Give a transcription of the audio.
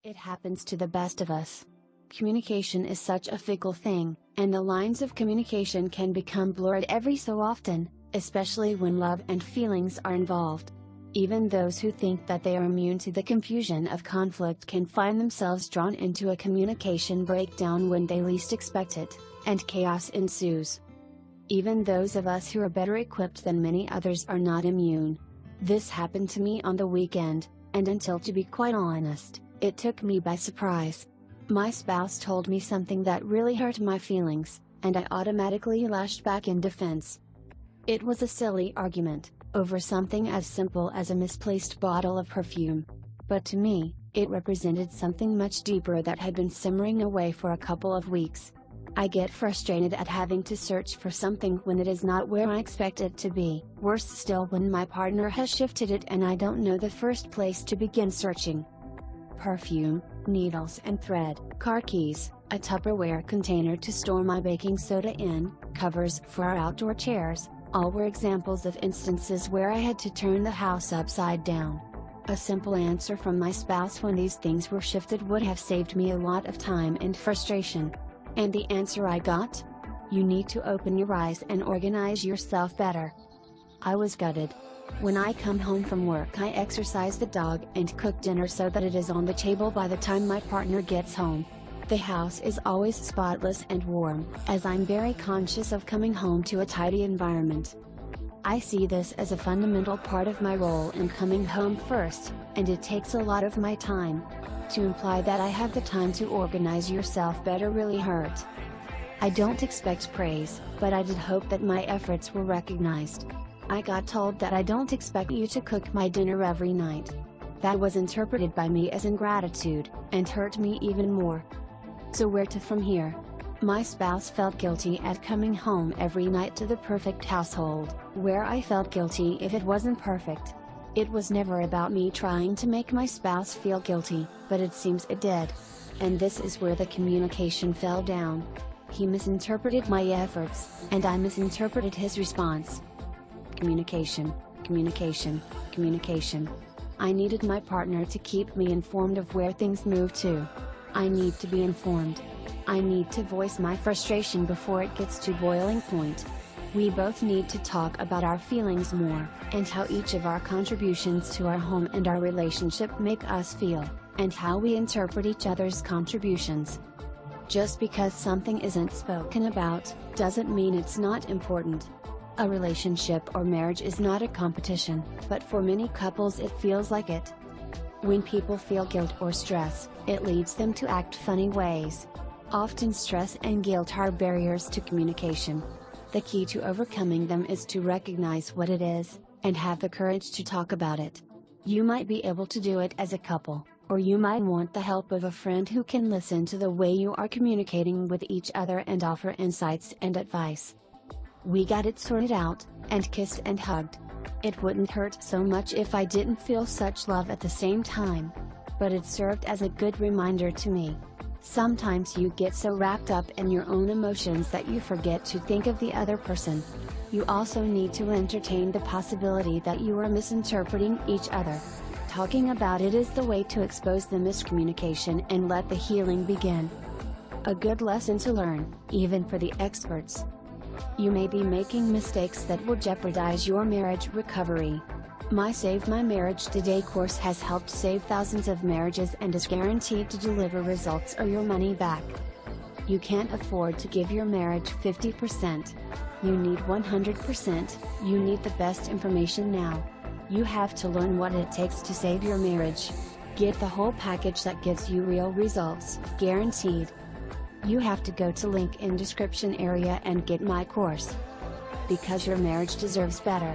It happens to the best of us. Communication is such a fickle thing, and the lines of communication can become blurred every so often, especially when love and feelings are involved. Even those who think that they are immune to the confusion of conflict can find themselves drawn into a communication breakdown when they least expect it, and chaos ensues. Even those of us who are better equipped than many others are not immune. This happened to me on the weekend, and until to be quite honest, it took me by surprise. My spouse told me something that really hurt my feelings, and I automatically lashed back in defense. It was a silly argument, over something as simple as a misplaced bottle of perfume. But to me, it represented something much deeper that had been simmering away for a couple of weeks. I get frustrated at having to search for something when it is not where I expect it to be, worse still when my partner has shifted it and I don't know the first place to begin searching. Perfume, needles and thread, car keys, a Tupperware container to store my baking soda in, covers for our outdoor chairs, all were examples of instances where I had to turn the house upside down. A simple answer from my spouse when these things were shifted would have saved me a lot of time and frustration. And the answer I got? You need to open your eyes and organize yourself better. I was gutted. When I come home from work, I exercise the dog and cook dinner so that it is on the table by the time my partner gets home. The house is always spotless and warm, as I'm very conscious of coming home to a tidy environment. I see this as a fundamental part of my role in coming home first, and it takes a lot of my time. To imply that I have the time to organize yourself better really hurt. I don't expect praise, but I did hope that my efforts were recognized. I got told that I don't expect you to cook my dinner every night. That was interpreted by me as ingratitude, and hurt me even more. So where to from here? My spouse felt guilty at coming home every night to the perfect household, where I felt guilty if it wasn't perfect. It was never about me trying to make my spouse feel guilty, but it seems it did. And this is where the communication fell down. He misinterpreted my efforts, and I misinterpreted his response. Communication, communication, communication. I needed my partner to keep me informed of where things move to. I need to be informed. I need to voice my frustration before it gets to boiling point. We both need to talk about our feelings more, and how each of our contributions to our home and our relationship make us feel, and how we interpret each other's contributions. Just because something isn't spoken about, doesn't mean it's not important. A relationship or marriage is not a competition, but for many couples it feels like it. When people feel guilt or stress, it leads them to act funny ways. Often stress and guilt are barriers to communication. The key to overcoming them is to recognize what it is, and have the courage to talk about it. You might be able to do it as a couple, or you might want the help of a friend who can listen to the way you are communicating with each other and offer insights and advice. We got it sorted out, and kissed and hugged. It wouldn't hurt so much if I didn't feel such love at the same time. But it served as a good reminder to me. Sometimes you get so wrapped up in your own emotions that you forget to think of the other person. You also need to entertain the possibility that you are misinterpreting each other. Talking about it is the way to expose the miscommunication and let the healing begin. A good lesson to learn, even for the experts. You may be making mistakes that will jeopardize your marriage recovery. My Save My Marriage Today course has helped save thousands of marriages and is guaranteed to deliver results or your money back. You can't afford to give your marriage 50%. You need 100%, you need the best information now. You have to learn what it takes to save your marriage. Get the whole package that gives you real results, guaranteed. You have to go to link in description area and get my course. Because your marriage deserves better.